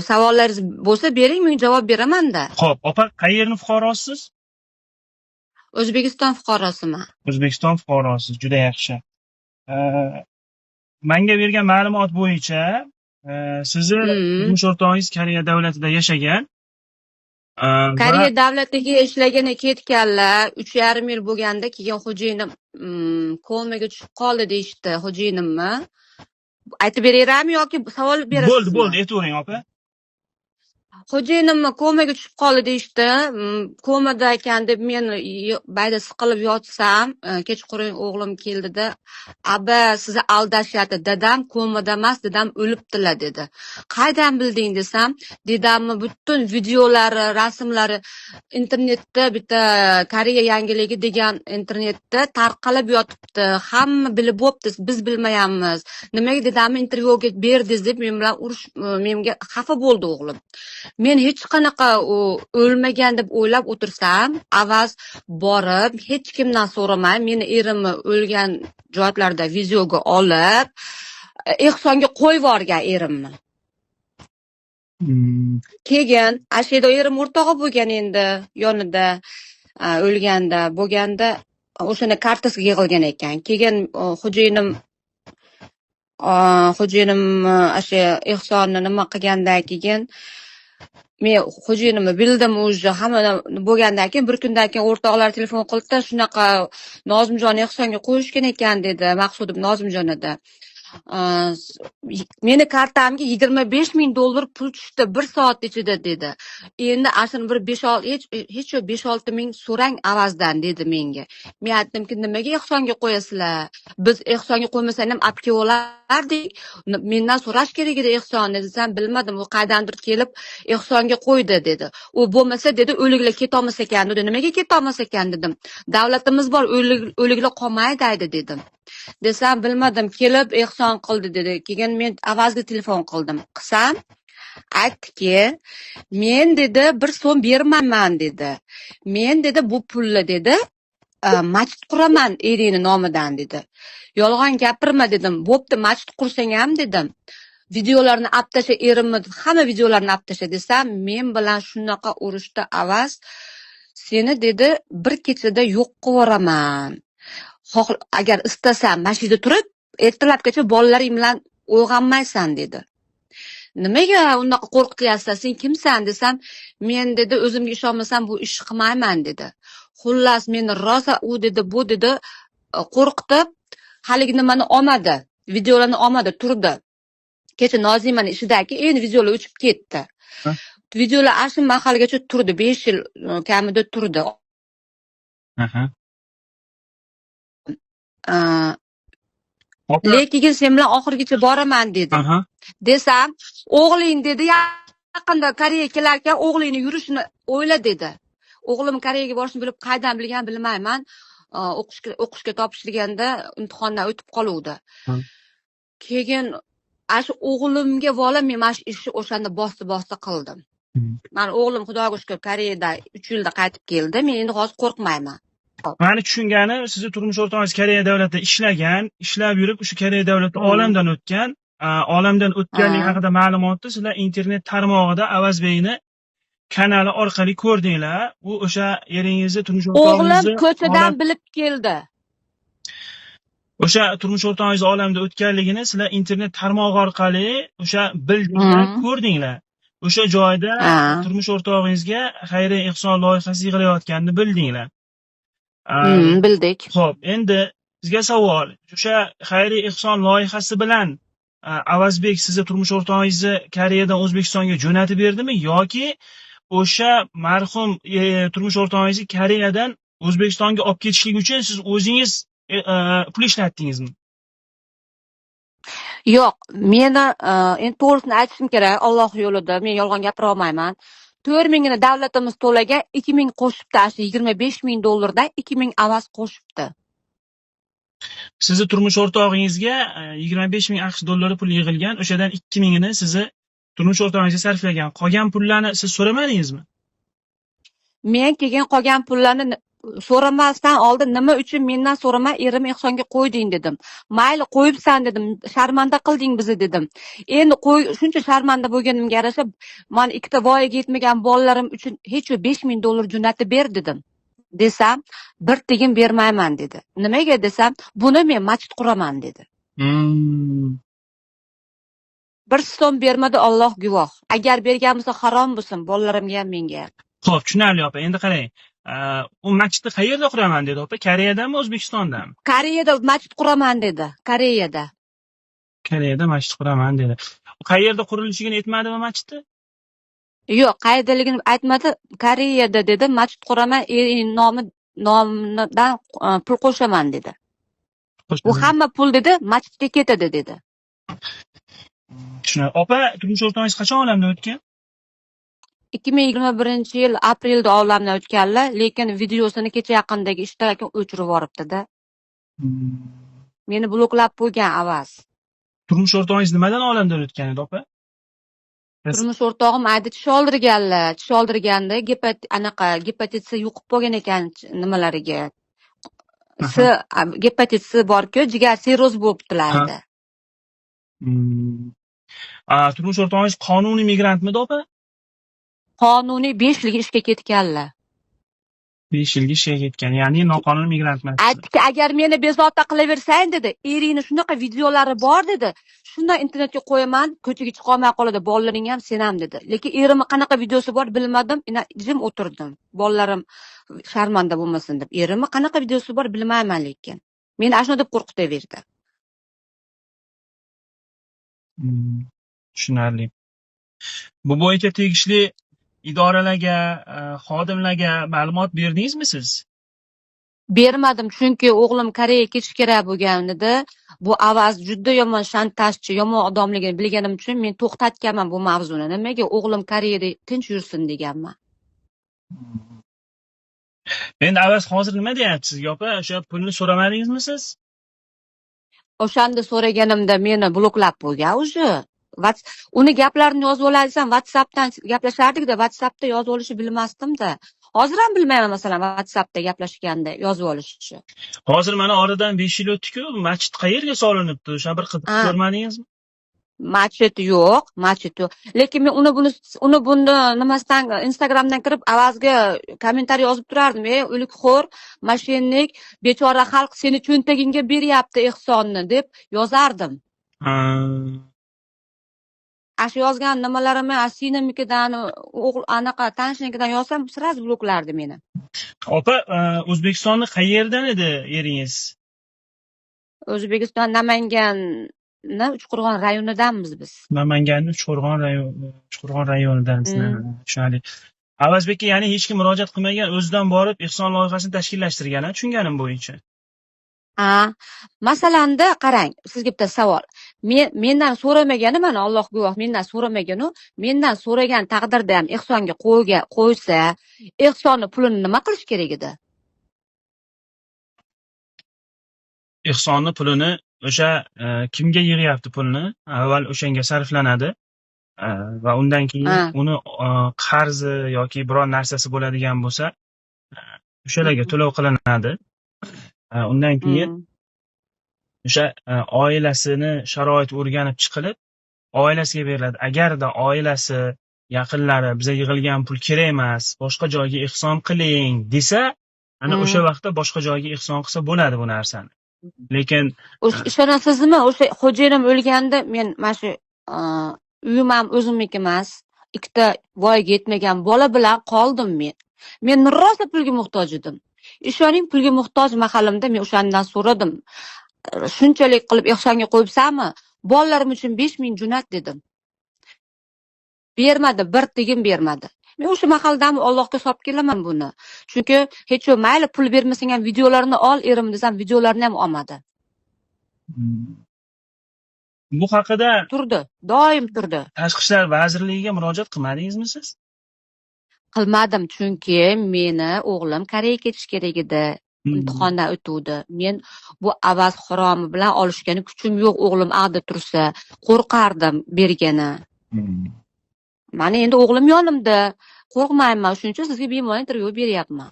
Savollaringiz bo'lsa bering, men javob beraman-da. Xo'p, opa, qayerning fuqarosisiz? O'zbekiston fuqarosiman. O'zbekiston fuqarosiz. Juda yaxshi. Menga bergan ma'lumot bo'yicha, sizni turmush o'rtog'ingiz Koreya davlatida yashagan. Koreya davlatiga ishlagani ketganlar, 3,5 yil bo'lganda keyin xo'jayinim komaga tushib qoldi deyishdi, xo'jayinimmi? Aytib beraverami yoki savol berasizmi? Bo'ldi, aytavering opa. Xo'jayinimni komaga tushib qoldi deyishdi. Komada ekan deb men bayda siqilib yotsam, kechqurun o'g'lim keldida, "Aba, sizni aldashyapti, dadam komada emas, dadam o'libdilar" dedi. "Qaydan bilding?" desam, "Dedamni butun videolari, rasmlari internetda bitta Koreya yangiligi degan internetda tarqalib yotibdi. Hamma bilib bo'pti, biz bilmayapmiz. Nimaga dedamni intervyuga berdingiz?" deb men bilan menga xafa bo'ldi o'g'lim. Men hech qanaqa o'lmagan deb o'ylab o'tirsam, avaz borib, hech kimdan so'ramay, meni erimni o'lgan joylarda videoga olib, ehsonga qo'yib yuborgan erimni. Keyin ashida erim o'rtog'i bo'lgan endi yonida o'lganda bo'lganda o'shani kartasiga yig'ilgan ekan. Keyin xo'jayinim o'sha ehsonni nima qilgandan keyin men xo'jayinimni bildim уже hamma bo'lgandan keyin bir kundan keyin o'rtoqlar telefon qildi-da, shunaqa Nozimjon ehsonga qo'yishgan ekan dedi, Maqsudim Nozimjon edi. Meni kartamga $25,000 pul tushdi 1 soat ichida dedi. Endi ashuni bir 5-6 ming so'rang avazdan dedi menga. Men aytdimki, nimaga ehsonga qo'yasizlar? Biz ehsonga qo'ymasang ham olib kelib olardik. Mendan so'rash kerak edi ehsonni desam, bilmadim, u qaydandir kelib ehsonga qo'ydi dedi. U bo'lmasa dedi, o'liklar ketolmas ekan dedi. Nimaga ketolmas ekan dedim. Davlatimiz bor, o'liklar qolmaydi dedim. Desam, bilmadim, kelib ehson qildi dedi. Keyin men avazga telefon qildim. Qilsam, aytdiki, men dedi 1 so'm bermayman dedi. Men dedi bu pulni dedi masjid quraman eringni nomidan dedi. Yolg'on gapirma dedim. Bo'pti, masjid qursang ham dedim. Videolarni olib tasha erimni, hamma videolarni olib tasha desam, men bilan shunaqa urushda avaz, seni dedi bir kechada yo'q qilib yuboraman. Agar istasam masjidda turib, ertalabgacha bolalaring bilan uyg'onmaysan dedi. Nimaga unaqa qo'rqityapsan? Sen kimsan desam, men dedi o'zimga ishonmasam bu ishni qilmayman dedi. Xullas meni rosa u dedi, bu dedi qo'rqitib, haligi nimani olmadi, videolarni olmadi, turdi. Kecha Nozimani ishidagi endi videolar o'chib ketdi. Videolar ashu mahalgacha turdi, 5 yil kamida turdi. Lekin sen bilan oxirgacha boraman dedi. Desam, o'g'ling dedi, yaqinda Koreyaga kelar ekan, o'g'lingni yurishini o'yla dedi. O'g'lim Koreyaga borishni bilib, qaydan bilgan bilmayman. O'qishga topshirganda imtihondan o'tib qoluvdi. Keyin shu o'g'limga bola men mana shu ishni o'shanda bosti qildim. Men o'g'lim xudoga shukr Koreyada 3 yilda qaytib keldi. Men endi hozir qo'rqmayman. Meni tushungani, sizni turmush o'rtog'ingiz Koreya davlatida ishlagan, ishlab yurib, o'sha Koreya davlati olamdan o'tgan, olamdan o'tganligi haqida ma'lumotni sizlar internet tarmog'ida Avazbekni kanali orqali ko'rdinglar. U o'sha eringizni turmush o'rtog'ingizni o'g'lim ko'chadan bilib keldi. O'sha turmush o'rtog'ingiz olamda o'tganligini sizlar internet tarmog'i orqali o'sha bildinglar, ko'rdinglar. O'sha joyda turmush o'rtog'ingizga xayriya ehson loyihasi yig'ilayotganini bildinglar. Bildik. Xo'p, endi sizga savol. O'sha xayriya ehson loyihasi bilan Avazbek sizni turmush o'rtog'ingizni Koreyadan O'zbekistonga jo'natib berdimi yoki o'sha marhum turmush o'rtog'ingizni Koreyadan O'zbekistonga olib ketishlik uchun siz o'zingiz pul ishlatdingizmi? Yo'q, meni endi to'g'risini aytishim kerak, Alloh yo'lida men yolg'on gapira olmayman. 4 mingini davlatimiz to'lagan, 2 ming qo'shibdi, $25,000 dan 2 ming avaz qo'shibdi. Sizni turmush o'rtog'ingizga 25 ming AQSh dollari pul yig'ilgan, o'shadan 2 mingini sizni turmush o'rtog'ingizga sarflagan. Qolgan pullarni siz so'ramadingizmi? Men keyin qolgan pullarni so'ramasdan oldin nima uchun mendan so'ramay erim ehsonga qo'yding dedim. Mayli qo'yibsan dedim. Sharmanda qilding bizni dedim. Endi shuncha sharmanda bo'lganimga yarasha men ikkita voyaga yetmagan bolalarim uchun hech $5000 jo'natib ber dedim. Desam, bir tiyin bermayman dedi. Nimaga desam, buni men masjid quraman dedi. Bir so'm bermadi, Alloh guvoh. Agar bergan bo'lsa harom bo'lsin bolalarimga ham menga. Xo'p, tushunarli opa. Endi qarang. U masjidni qayerda quraman dedi opa? Koreyadami, O'zbekistondami? Koreyada masjid quraman dedi. Koreyada. Koreyada masjid quraman dedi. Qayerda qurilishigini aytmadimi masjidni? Yo'q, qayerdaligini aytmadi. Koreyada dedi, masjid quraman, nomidan pul qo'shaman dedi. Bu hamma pul dedi, masjidga ketadi dedi. Tushunarli. Opa, turmush o'rtog'ingiz qachon olamdan o'tgan? 2021-yil aprelda olamdan o'tganlar, lekin videosini kecha yaqindagi ishtirokini o'chirib yuboribdi-da. Meni bloklab qo'ygan avaz. Turmush o'rtog'ingiz nimadan olamdan o'tgan edi opa? Turmush o'rtog'im aydi tish oldirganlar. Tish oldirganda gepatit C yuqib bo'lgan ekan nimalariga. Gepatit C bor-ku, jigar sirroz bo'libdilar edi. Turmush o'rtog'ingiz qonuniy migrantmidi opa? Qonuniy 5 yilga ishga ketganlar. 5 yilga ishga ketgan, ya'ni noqonuniy migrantman. Aytdiki, agar meni bezovta qilaversang dedi, eringni shunaqa videolari bor dedi. Shundan internetga qo'yaman, ko'chaga chiqa olmay qoladi, bolalaring ham sen ham dedi. Lekin erimning qanaqa videosi bor bilmadim, jim o'tirdim. Bolalarim sharmanda bo'lmasin deb. Erimning qanaqa videosi bor bilmayman lekin. Meni ashuna deb qo'rqitaverdi. Tushunarli. Bu bo'yicha tegishli idoralarga, xodimlarga ma'lumot berdingizmi siz? Bermadim, chunki o'g'lim Koreyaga ketish kerak bo'lganida, bu avaz juda yomon shantajchi, yomon odamligini bilganim uchun men to'xtatganman bu mavzuni. Nimaga o'g'lim Koreyada tinch yursin deganman. Endi avaz hozir nima deyapti sizga opa? O'sha pulni so'ramadingizmi siz? O'shanda so'raganimda meni bloklab qo'ygan o'zi. Uni gaplarini yozib olasam, WhatsAppdan gaplashardik-da, WhatsAppda yozib olishni bilmasdim-da. Hozir ham bilmayman, masalan, WhatsAppda gaplashganda yozib olishni. Hozir mana oradan 5 yil o'tdi-ku, masjid qayerga solinibdi? O'sha bir qiziq ko'rmadingizmi? Masjid yo'q. Lekin men uni bunda nimasidan Instagramdan kirib avazga kommentariy yozib turardim. O'likxo'r, mashinnik, bechora xalq seni cho'ntagingga beryapti ehsonni deb yozardim. Shu yozgan nimalarimni sinimikidan, anaqa tanishnikidan yozsam, sraz bloklardi meni. Opa, O'zbekistonning qayerdan edi eringiz? O'zbekiston Namanganning Uchqo'rg'on rayonidanmiz biz. Namanganning Uchqo'rg'on rayonidanmiz. Tushunarli. Avazbekka ya'ni hech kim murojaat qilmagan, o'zidan borib ehson loyihasini tashkillashtirgan, tushunganim bo'yicha. Masalanda qarang, sizga bitta savol. Mendan so'ramagani, mana Alloh guvoh, mendan so'ramaganu, mendan so'ragan taqdirda ham ehsonga qo'ysa, ehsonni pulini nima qilish kerak edi? Ehsonni pulini o'sha kimga yig'yapti pulni? Avval o'shanga sarflanadi va undan keyin uni qarzi yoki biror narsasi bo'ladigan bo'lsa, o'shalarga to'lov qilinadi. Undan keyin o'sha oilasini sharoiti o'rganib chiqilib, oilasiga beriladi. Agarda oilasi, yaqinlari biza yig'ilgan pul kerak emas, boshqa joyga ehson qiling desa, ana o'sha vaqtda boshqa joyga ehson qilsa bo'ladi bu narsani. Lekin ishonasizmi, o'sha xo'jayinim o'lganda men mana shu uyim ham o'zimniki emas, ikkita voyaga yetmagan bola bilan qoldim men. Men rosa pulga muhtoj edim. Ishoning, pulga muhtoj mahalimda men o'shandan so'radim. Shunchalik qilib ehsonga qo'yibsanmi? Bolalarim uchun 5000 jo'nat dedim. Bermadi, bir tiyin bermadi. Men o'sha mahaldan Allohga solib kelaman buni. Chunki hech mayli pul bermasang ham videolarini ol, erim desam videolarini ham olmadi. Bu haqida doim turdi. Tashqi ishlar vazirligiga murojaat qilmadingizmi siz? Qilmadim, chunki meni o'g'lim Koreyaga ketish kerak edi. Imtihondan o'tuvdi. Men bu avaz haromi bilan olishgani kuchim yo'q, o'g'lim ag'da tursa, qo'rqardim bergani. Mana endi o'g'lim yonimda, qo'rqmayman, shuning uchun sizga bemalol intervyu beryapman.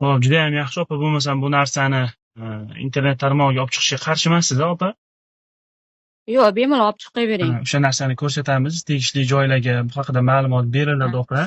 Hop, judayam yaxshi opa. Bo'lmasam bu narsani internet tarmog'iga olib chiqishga qarshi emassiz opa? Yo'q, bemalol olib chiqavering. O'sha narsani ko'rsatamiz, tegishli joylarga bu haqida ma'lumot beriladi opa.